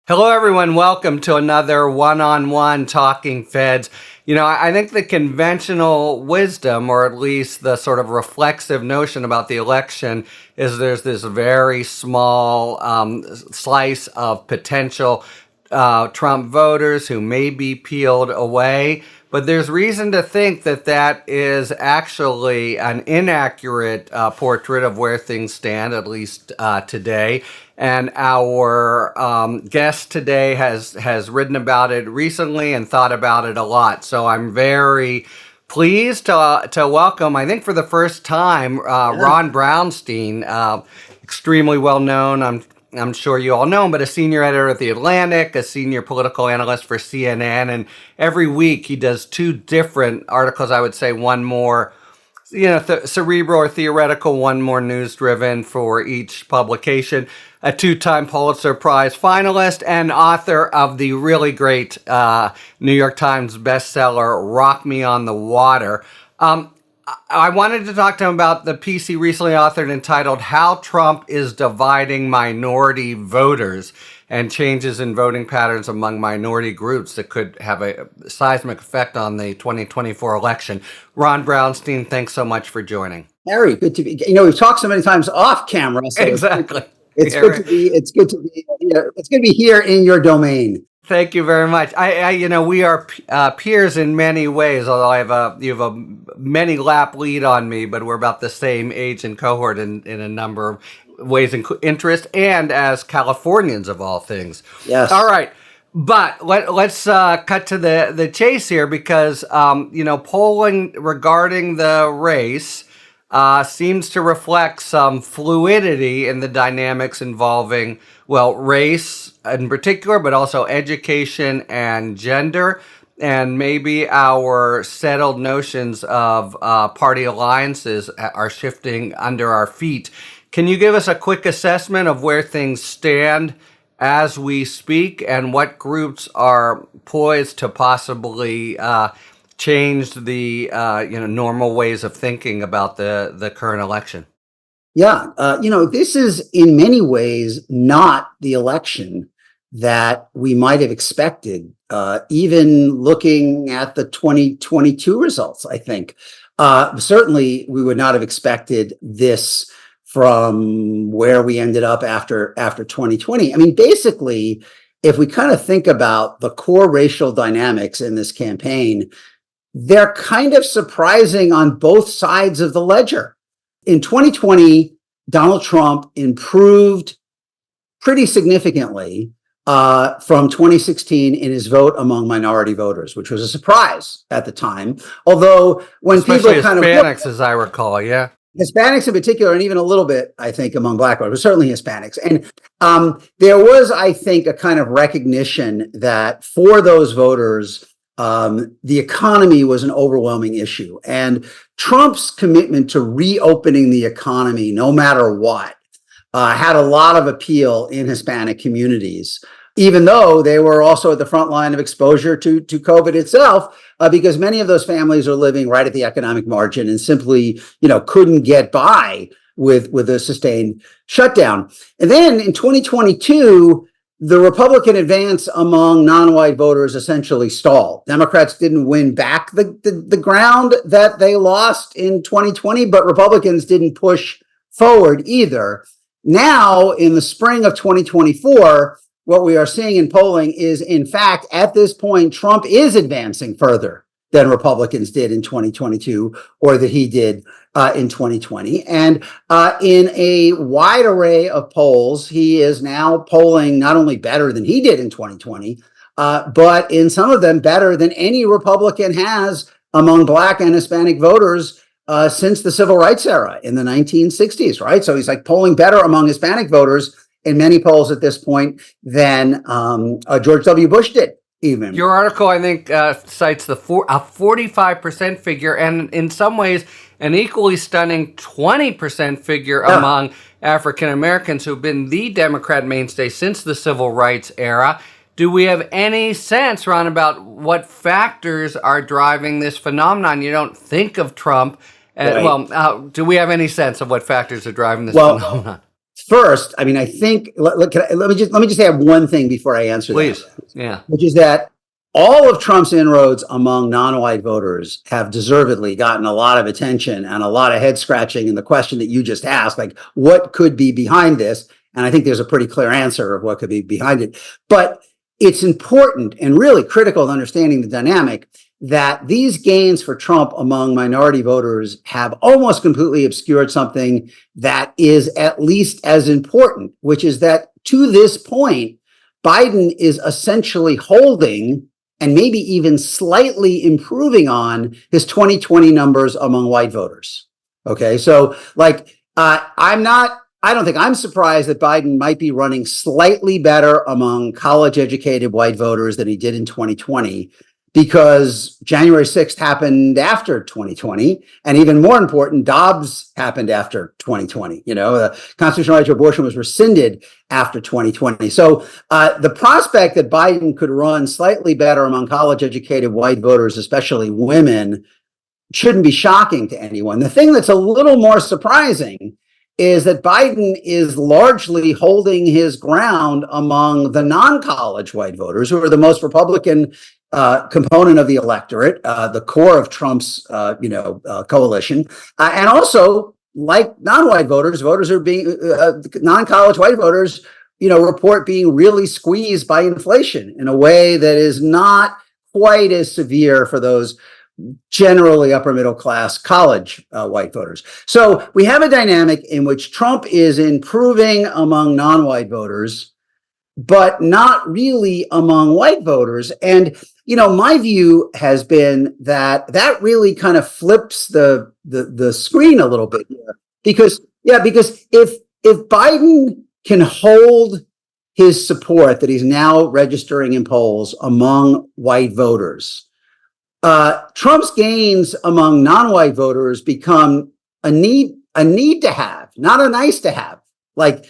Hello, everyone. Welcome to another one-on-one Talking Feds. I think the conventional wisdom, or at least the sort of reflexive notion about the election, is there's this very small slice of potential Trump voters who may be peeled away. But there's reason to think that that is actually an inaccurate portrait of where things stand, at least today. And our guest today has written about it recently and thought about it a lot. So I'm very pleased to welcome, I think for the first time, Ron Brownstein, extremely well known. I'm sure you all know him, but a senior editor at The Atlantic, a senior political analyst for CNN, and every week he does two different articles. I would say one more, cerebral or theoretical, one more news-driven for each publication. A two-time Pulitzer Prize finalist and author of the really great New York Times bestseller, Rock Me on the Water. I wanted to talk to him about the piece he recently authored entitled How Trump is Dividing Minority Voters and Changes in Voting Patterns Among Minority Groups that could have a seismic effect on the 2024 election. Ron Brownstein, thanks so much for joining. Harry, good to be. We've talked so many times off camera. So exactly. It's good to be here in your domain. Thank you very much. We are peers in many ways, although you have a many lap lead on me, but we're about the same age and cohort in a number of ways and interest, and as Californians of all things. Yes. All right. But let's cut to the chase here, because, polling regarding the race seems to reflect some fluidity in the dynamics involving, race in particular, but also education and gender, and maybe our settled notions of party alliances are shifting under our feet. Can you give us a quick assessment of where things stand as we speak, and what groups are poised to possibly change the normal ways of thinking about the current election? Yeah, this is in many ways not the election that we might have expected, even looking at the 2022 results. I think certainly we would not have expected this from where we ended up after 2020. I mean, basically, if we kind of think about the core racial dynamics in this campaign, they're kind of surprising on both sides of the ledger. In 2020, Donald Trump improved pretty significantly from 2016 in his vote among minority voters, which was a surprise at the time. Although when especially people kind Hispanics, as I recall, yeah. Hispanics in particular, and even a little bit, I think, among Black voters, but certainly Hispanics. And there was, I think, a kind of recognition that for those voters, the economy was an overwhelming issue. And Trump's commitment to reopening the economy, no matter what, had a lot of appeal in Hispanic communities, even though they were also at the front line of exposure to COVID itself, because many of those families are living right at the economic margin and simply, couldn't get by with a sustained shutdown. And then in 2022, the Republican advance among non-white voters essentially stalled. Democrats didn't win back the ground that they lost in 2020, but Republicans didn't push forward either. Now, in the spring of 2024, what we are seeing in polling is, in fact, at this point, Trump is advancing further than Republicans did in 2022, or that he did in 2020. And in a wide array of polls, he is now polling not only better than he did in 2020, but in some of them better than any Republican has among Black and Hispanic voters since the Civil Rights era in the 1960s, right? So he's like polling better among Hispanic voters in many polls at this point than George W. Bush did. Even. Your article, I think, cites a 45% figure, and in some ways, an equally stunning 20% figure among African Americans who've been the Democrat mainstay since the Civil Rights era. Do we have any sense, Ron, about what factors are driving this phenomenon? You don't think of Trump. Do we have any sense of what factors are driving this phenomenon? First, I mean, I think let me just add one thing before I answer Please. that. Yeah. Which is that all of Trump's inroads among non-white voters have deservedly gotten a lot of attention and a lot of head scratching. And the question that you just asked, like, what could be behind this? And I think there's a pretty clear answer of what could be behind it. But it's important and really critical to understanding the dynamic that these gains for Trump among minority voters have almost completely obscured something that is at least as important, which is that to this point, Biden is essentially holding and maybe even slightly improving on his 2020 numbers among white voters. Okay, so like I don't think I'm surprised that Biden might be running slightly better among college educated white voters than he did in 2020, because January 6th happened after 2020. And even more important, Dobbs happened after 2020. The constitutional right to abortion was rescinded after 2020. So the prospect that Biden could run slightly better among college educated white voters, especially women, shouldn't be shocking to anyone. The thing that's a little more surprising is that Biden is largely holding his ground among the non-college white voters, who are the most Republican component of the electorate, the core of Trump's, coalition, and also like non-white voters, voters are being non-college white voters, report being really squeezed by inflation in a way that is not quite as severe for those generally upper middle class college white voters. So we have a dynamic in which Trump is improving among non-white voters, but not really among white voters. And my view has been that really kind of flips the screen a little bit here, because if Biden can hold his support that he's now registering in polls among white voters, Trump's gains among non-white voters become a need to have, not a nice to have. Like,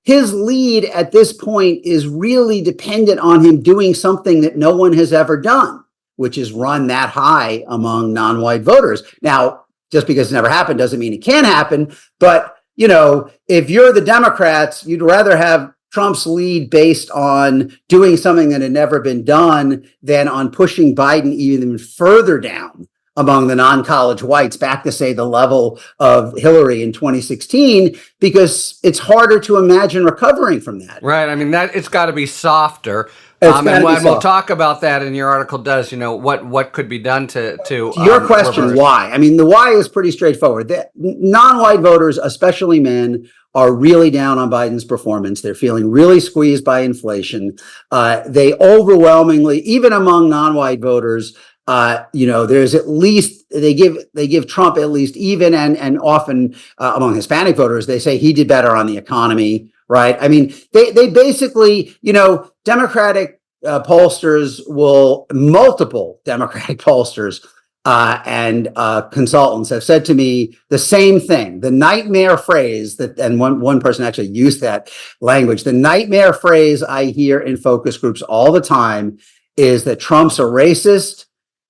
his lead at this point is really dependent on him doing something that no one has ever done, which is run that high among non-white voters. Now, just because it's never happened doesn't mean it can't happen. But, if you're the Democrats, you'd rather have Trump's lead based on doing something that had never been done than on pushing Biden even further down among the non-college whites back to, say, the level of Hillary in 2016, because it's harder to imagine recovering from that. Right. I mean, that it's got to be softer. And we'll talk about that in your article. What could be done to your question, reverse. why? I mean, the why is pretty straightforward. The non-white voters, especially men, are really down on Biden's performance. They're feeling really squeezed by inflation. They overwhelmingly, even among non-white voters, there's at least they give Trump at least even and often among Hispanic voters, they say he did better on the economy, right? I mean, they basically, Democratic multiple Democratic pollsters and consultants have said to me the same thing. The nightmare phrase and one person actually used that language. The nightmare phrase I hear in focus groups all the time is that Trump's a racist.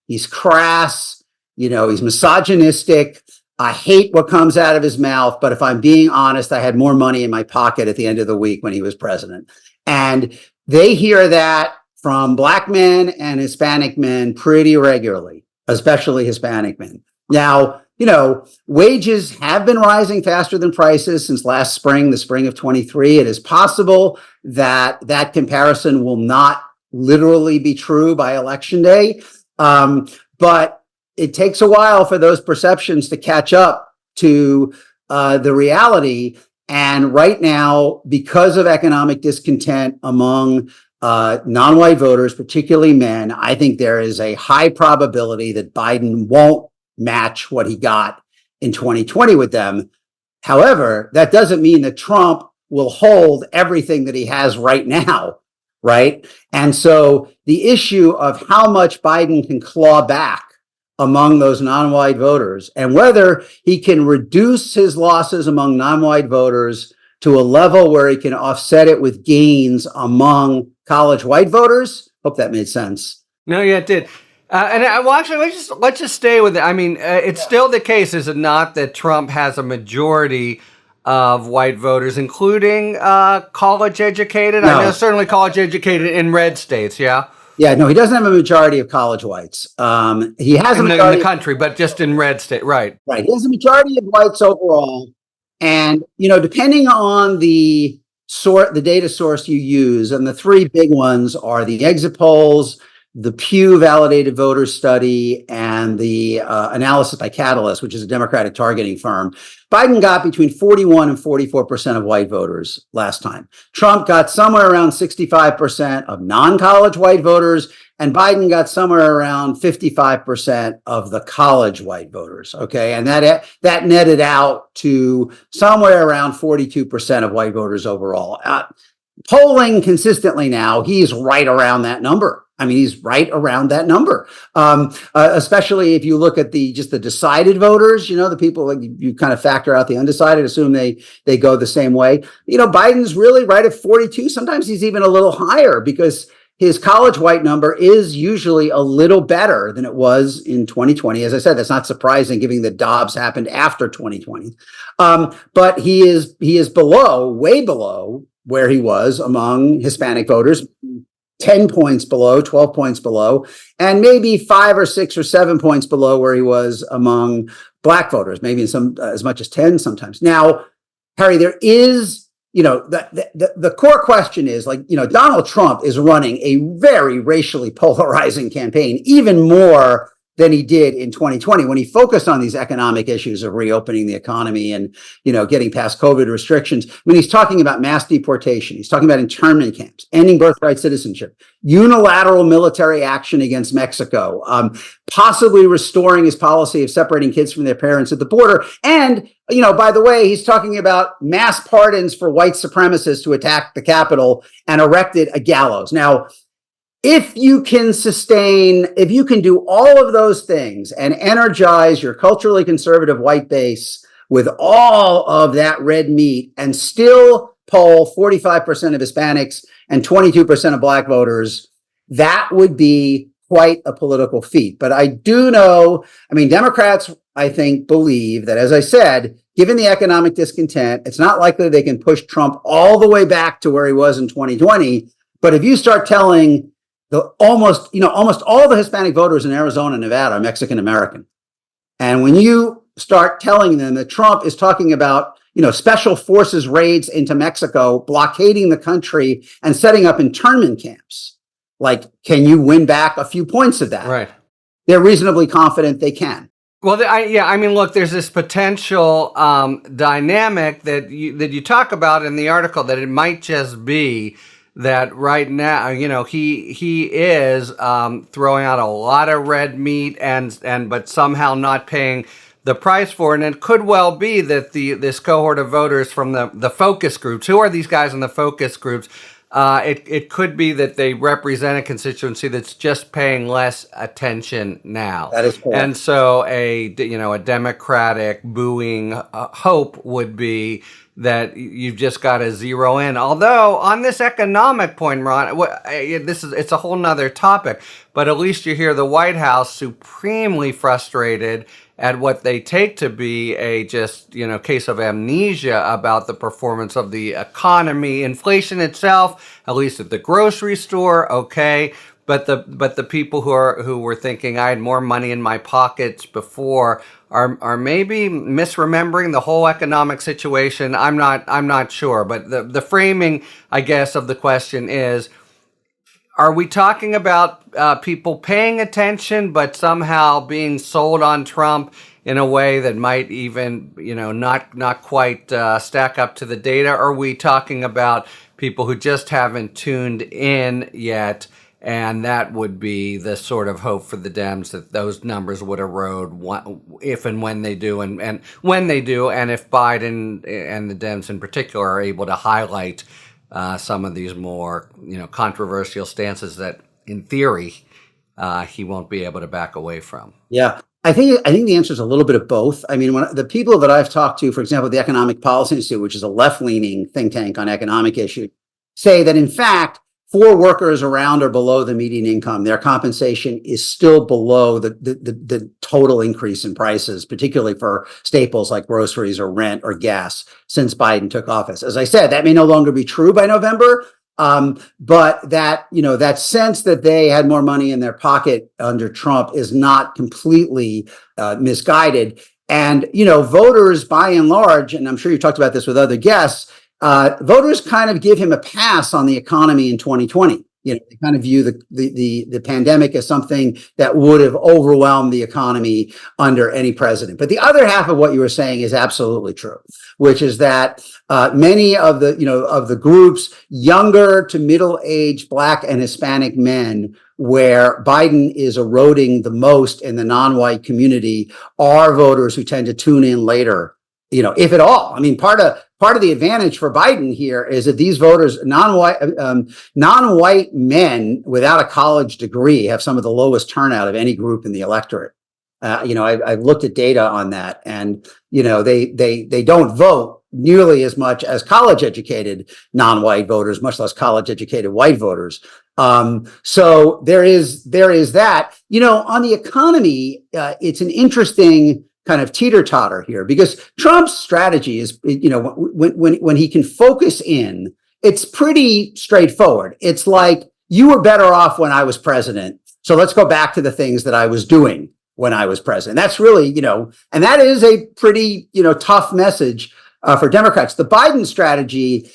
He's crass, he's misogynistic. I hate what comes out of his mouth, but if I'm being honest, I had more money in my pocket at the end of the week when he was president. And they hear that from Black men and Hispanic men pretty regularly, especially Hispanic men. Now, wages have been rising faster than prices since last spring, the spring of 23. It is possible that comparison will not literally be true by election day. But it takes a while for those perceptions to catch up to the reality. And right now, because of economic discontent among non-white voters, particularly men, I think there is a high probability that Biden won't match what he got in 2020 with them. However, that doesn't mean that Trump will hold everything that he has right now. Right. And so the issue of how much Biden can claw back among those non-white voters and whether he can reduce his losses among non-white voters to a level where he can offset it with gains among college white voters. Hope that made sense. No, yeah, it did. Actually, let's just stay with it. I mean, it's still the case, is it not, that Trump has a majority of white voters, including college educated. I No. know certainly college educated in red states. Yeah. Yeah, no, he doesn't have a majority of college whites. He has a In majority the country, but just in red state, right? right. He has a majority of whites overall. And, depending on the data source you use, and the three big ones are the exit polls, the Pew Validated Voter Study, and the analysis by Catalyst, which is a Democratic targeting firm. Biden got between 41 and 44% of white voters last time. Trump got somewhere around 65% of non-college white voters, and Biden got somewhere around 55% of the college white voters. Okay. And that netted out to somewhere around 42% of white voters overall. Polling consistently now, he's right around that number. I mean, he's right around that number, especially if you look at the decided voters, the people that you kind of factor out the undecided, assume they go the same way. Biden's really right at 42. Sometimes he's even a little higher because his college white number is usually a little better than it was in 2020. As I said, that's not surprising given that Dobbs happened after 2020. But he is way below where he was among Hispanic voters, 10 points below, 12 points below, and maybe 5 or 6 or 7 points below where he was among Black voters, maybe some as much as 10 sometimes. Now, Harry, there is, the core question is Donald Trump is running a very racially polarizing campaign, even more than he did in 2020 when he focused on these economic issues of reopening the economy and, getting past COVID restrictions. When he's talking about mass deportation, he's talking about internment camps, ending birthright citizenship, unilateral military action against Mexico, possibly restoring his policy of separating kids from their parents at the border. And, by the way, he's talking about mass pardons for white supremacists who attacked the Capitol and erected a gallows. Now, if you can do all of those things and energize your culturally conservative white base with all of that red meat and still poll 45% of Hispanics and 22% of Black voters, that would be quite a political feat. But I do know, Democrats, I think, believe that, as I said, given the economic discontent, it's not likely they can push Trump all the way back to where he was in 2020. But if you start telling almost all the Hispanic voters in Arizona and Nevada are Mexican American. And when you start telling them that Trump is talking about, special forces raids into Mexico, blockading the country and setting up internment camps, can you win back a few points of that? Right. They're reasonably confident they can. Well, look, there's this potential dynamic that you talk about in the article, that it might just be that right now, he is throwing out a lot of red meat but somehow not paying the price for it. And it could well be that this cohort of voters from the focus groups, who are these guys in the focus groups, it could be that they represent a constituency that's just paying less attention now. That is correct. And so a Democratic booing hope would be that you've just got to zero in. Although on this economic point, Ron, it's a whole nother topic, but at least you hear the White House supremely frustrated at what they take to be a case of amnesia about the performance of the economy, inflation itself, at least at the grocery store, okay. But the people who were thinking I had more money in my pockets before are maybe misremembering the whole economic situation. I'm not sure. But the framing, I guess, of the question is, are we talking about people paying attention but somehow being sold on Trump in a way that might even not quite stack up to the data? Or are we talking about people who just haven't tuned in yet? And that would be the sort of hope for the Dems, that those numbers would erode if and when they do, and when they do, and if Biden and the Dems in particular are able to highlight some of these more controversial stances that, in theory, he won't be able to back away from. Yeah. I think the answer is a little bit of both. When the people that I've talked to, for example, the Economic Policy Institute, which is a left-leaning think tank on economic issues, say that in fact, for workers around or below the median income, their compensation is still below the total increase in prices, particularly for staples like groceries or rent or gas since Biden took office. As I said, that may no longer be true by November. But that, that sense that they had more money in their pocket under Trump is not completely misguided. And, voters by and large, and I'm sure you talked about this with other guests, voters kind of give him a pass on the economy in 2020. They kind of view the pandemic as something that would have overwhelmed the economy under any president. But the other half of what you were saying is absolutely true, which is that many of the groups, younger to middle-aged Black and Hispanic men, where Biden is eroding the most in the non-white community, are voters who tend to tune in later, if at all. I mean, part of the advantage for Biden here is that these voters, non-white men without a college degree, have some of the lowest turnout of any group in the electorate. I've looked at data on that, and they don't vote nearly as much as college-educated non-white voters, much less college-educated white voters. So there is that. On the economy, it's an interesting kind of teeter-totter here, because Trump's strategy is, when he can focus in, it's pretty straightforward. It's like, you were better off when I was president, so let's go back to the things that I was doing when I was president. That's really, and that is a pretty, tough message for Democrats. The Biden strategy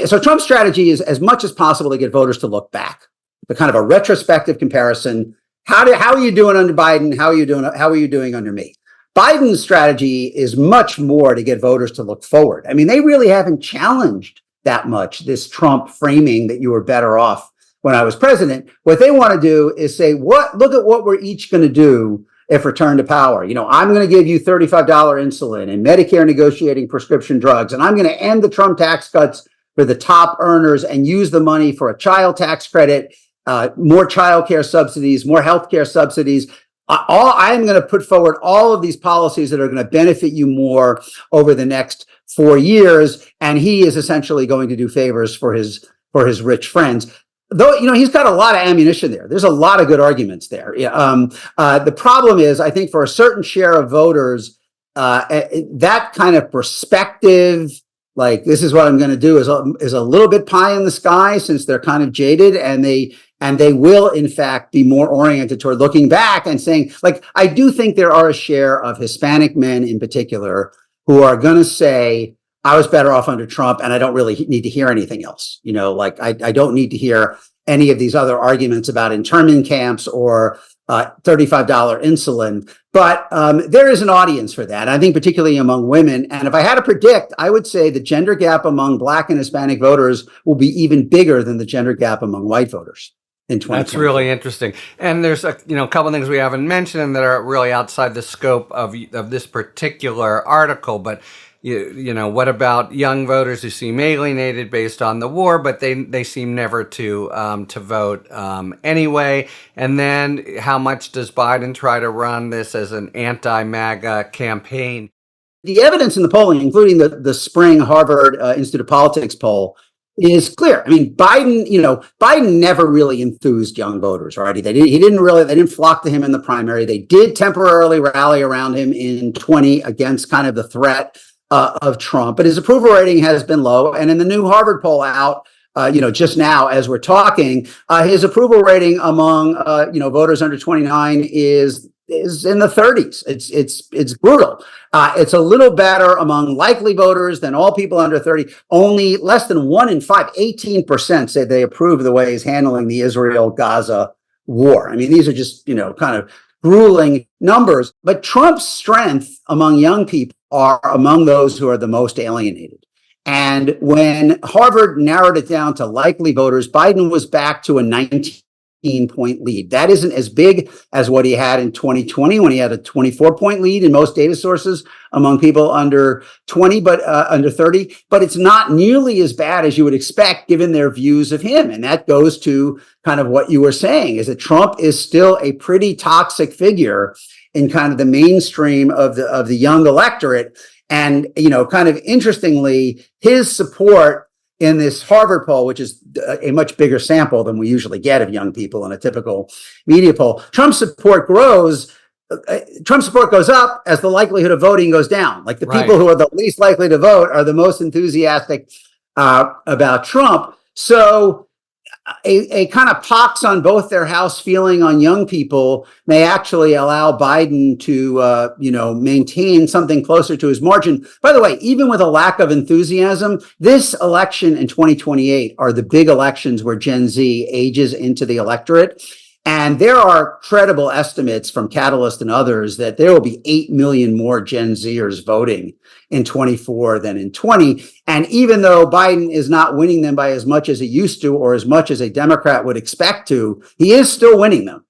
so Trump's strategy is as much as possible to get voters to look back, the kind of a retrospective comparison. How are you doing under Biden? How are you doing under me? Biden's strategy is much more to get voters to look forward. I mean, they really haven't challenged that much this Trump framing that you were better off when I was president. What they want to do is say, look at what we're each going to do if returned to power. I'm going to give you $35 insulin and Medicare negotiating prescription drugs, and I'm going to end the Trump tax cuts for the top earners and use the money for a child tax credit, more child care subsidies, more health care subsidies. I'm going to put forward all of these policies that are going to benefit you more over the next 4 years. And he is essentially going to do favors for his rich friends. Though, he's got a lot of ammunition there. There's a lot of good arguments there. The problem is, I think for a certain share of voters, that kind of perspective, like this is what I'm going to do, is a little bit pie in the sky, since they're kind of jaded, and they will, in fact, be more oriented toward looking back and saying, like, I do think there are a share of Hispanic men in particular who are going to say, I was better off under Trump, and I don't really need to hear anything else. I don't need to hear any of these other arguments about internment camps or $35 insulin. But there is an audience for that, I think, particularly among women. And if I had to predict, I would say the gender gap among Black and Hispanic voters will be even bigger than the gender gap among white voters in 2020. That's really interesting. And there's a couple of things we haven't mentioned that are really outside the scope of this particular article. But what about young voters who seem alienated based on the war, but they seem never to vote anyway? And then how much does Biden try to run this as an anti-MAGA campaign? The evidence in the polling, including the spring Harvard Institute of Politics poll, is clear. I mean, Biden never really enthused young voters, right? They didn't flock to him in the primary. They did temporarily rally around him in 20 against kind of the threat of Trump, but his approval rating has been low. And in the new Harvard poll out, just now as we're talking, his approval rating among voters under 29 is in the 30s. It's brutal. It's a little better among likely voters than all people under 30. Only less than 1 in 5, 18% say they approve of the way he's handling the Israel-Gaza war. I mean, these are just kind of grueling numbers. But Trump's strength among young people are among those who are the most alienated. And when Harvard narrowed it down to likely voters, Biden was back to a 19-point lead. That isn't as big as what he had in 2020, when he had a 24-point lead in most data sources among people under 20, but under 30. But it's not nearly as bad as you would expect, given their views of him. And that goes to kind of what you were saying, is that Trump is still a pretty toxic figure in kind of the mainstream of the young electorate. And, kind of interestingly, his support in this Harvard poll, which is a much bigger sample than we usually get of young people in a typical media poll, Trump's support goes up as the likelihood of voting goes down. Like the people who are the least likely to vote are the most enthusiastic about Trump. So a kind of pox on both their house feeling on young people may actually allow Biden to, maintain something closer to his margin. By the way, even with a lack of enthusiasm, this election in 2028 are the big elections where Gen Z ages into the electorate. And there are credible estimates from Catalyst and others that there will be 8 million more Gen Zers voting in 24 than in 20. And even though Biden is not winning them by as much as he used to, or as much as a Democrat would expect to, he is still winning them.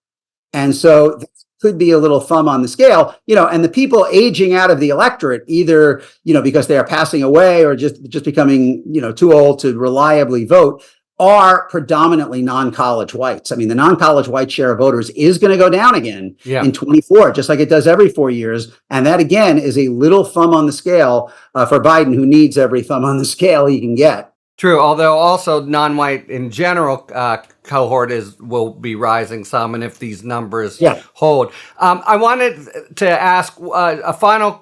And so this could be a little thumb on the scale, and the people aging out of the electorate, either, because they are passing away or just becoming, too old to reliably vote, are predominantly non-college whites. I mean, the non-college white share of voters is going to go down again in 24, just like it does every 4 years. And that, again, is a little thumb on the scale for Biden, who needs every thumb on the scale he can get. True, although also non-white in general cohort will be rising some, and if these numbers hold. I wanted to ask a final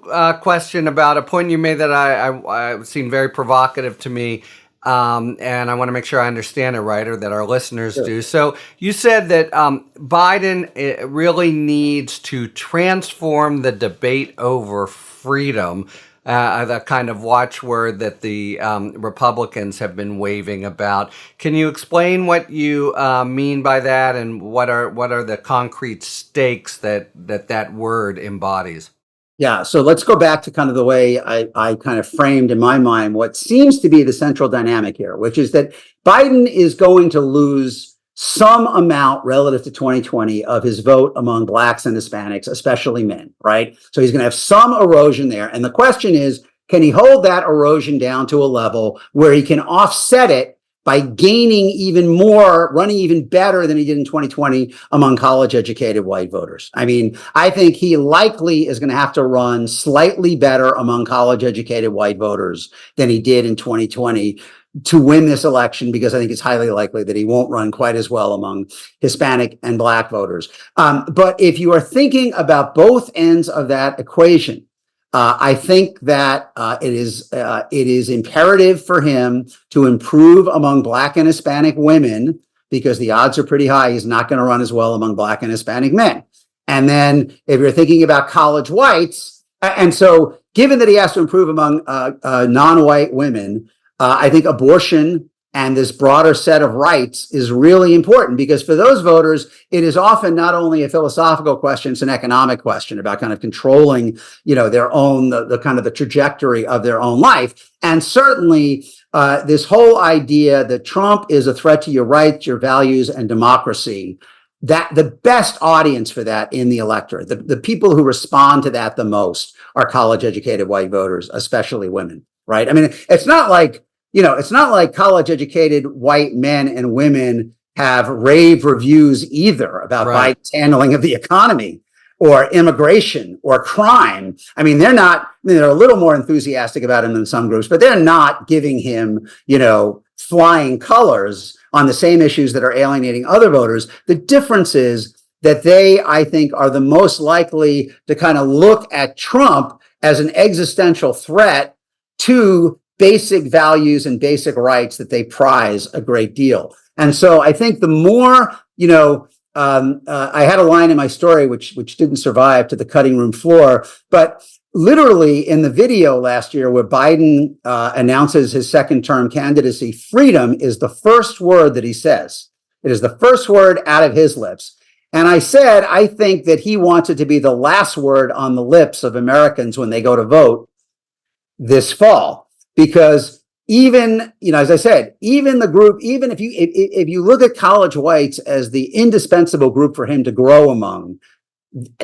question about a point you made that I seemed very provocative to me. And I want to make sure I understand it right, or that our listeners do. So you said that Biden really needs to transform the debate over freedom, the kind of watchword that the Republicans have been waving about. Can you explain what you mean by that, and what are the concrete stakes that word embodies? Yeah, so let's go back to kind of the way I kind of framed in my mind what seems to be the central dynamic here, which is that Biden is going to lose some amount relative to 2020 of his vote among Blacks and Hispanics, especially men, right? So he's going to have some erosion there. And the question is, can he hold that erosion down to a level where he can offset it by gaining even more, running even better than he did in 2020 among college-educated white voters? I mean, I think he likely is going to have to run slightly better among college-educated white voters than he did in 2020 to win this election, because I think it's highly likely that he won't run quite as well among Hispanic and Black voters. But if you are thinking about both ends of that equation, I think that it is imperative for him to improve among Black and Hispanic women, because the odds are pretty high he's not going to run as well among Black and Hispanic men. And then if you're thinking about college whites, and so given that he has to improve among non-white women, I think abortion and this broader set of rights is really important, because for those voters, it is often not only a philosophical question, it's an economic question about kind of controlling, their own, the kind of the trajectory of their own life. And certainly this whole idea that Trump is a threat to your rights, your values, and democracy, that the best audience for that in the electorate, the people who respond to that the most, are college-educated white voters, especially women, right? I mean, it's not like college-educated white men and women have rave reviews either about Biden's handling of the economy or immigration or crime. I mean, they're a little more enthusiastic about him than some groups, but they're not giving him, flying colors on the same issues that are alienating other voters. The difference is that they, I think, are the most likely to kind of look at Trump as an existential threat to basic values and basic rights that they prize a great deal. And so I think the more, I had a line in my story which didn't survive to the cutting room floor, but literally in the video last year where Biden announces his second term candidacy, freedom is the first word that he says. It is the first word out of his lips. And I said, I think that he wants it to be the last word on the lips of Americans when they go to vote this fall. Because even, as I said, even the group, even if you look at college whites as the indispensable group for him to grow among,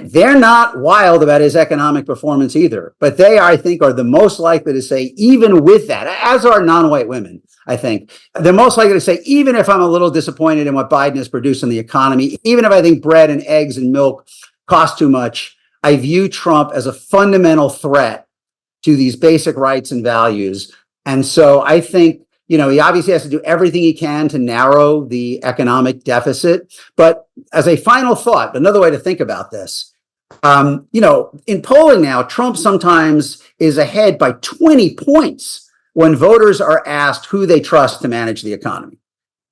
they're not wild about his economic performance either. But they, I think, are the most likely to say, even with that, as are non-white women, I think, they're most likely to say, even if I'm a little disappointed in what Biden has produced in the economy, even if I think bread and eggs and milk cost too much, I view Trump as a fundamental threat to these basic rights and values. And so I think, He obviously has to do everything he can to narrow the economic deficit. But as a final thought, another way to think about this, in polling now, Trump sometimes is ahead by 20 points when voters are asked who they trust to manage the economy.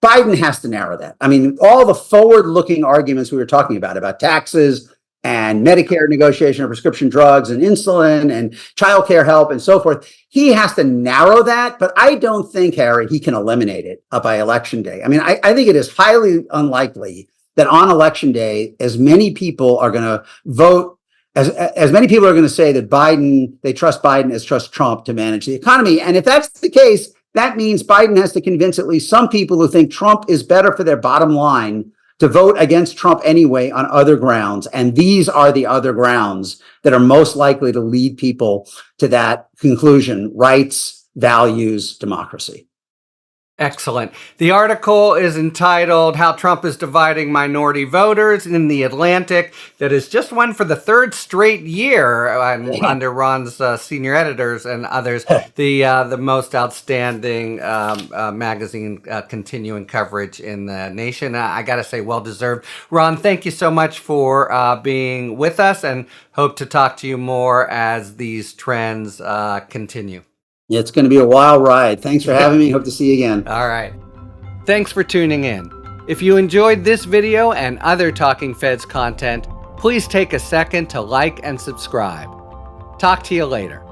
Biden has to narrow that. I mean, all the forward-looking arguments we were talking about taxes and Medicare negotiation of prescription drugs and insulin and childcare help and so forth, he has to narrow that. But I don't think, Harry, he can eliminate it by election day. I mean, I think it is highly unlikely that on election day, as many people are going to vote, as many people are going to say that they trust Biden as trust Trump to manage the economy. And if that's the case, that means Biden has to convince at least some people who think Trump is better for their bottom line to vote against Trump anyway on other grounds. And these are the other grounds that are most likely to lead people to that conclusion: rights, values, democracy. Excellent. The article is entitled "How Trump is Dividing Minority Voters" in The Atlantic. That is just one for the third straight year under Ron's senior editors and others. The most outstanding magazine continuing coverage in the nation. I got to say, well deserved. Ron, thank you so much for being with us, and hope to talk to you more as these trends continue. Yeah, it's going to be a wild ride. Thanks for having me. Hope to see you again. All right. Thanks for tuning in. If you enjoyed this video and other Talking Feds content, please take a second to like and subscribe. Talk to you later.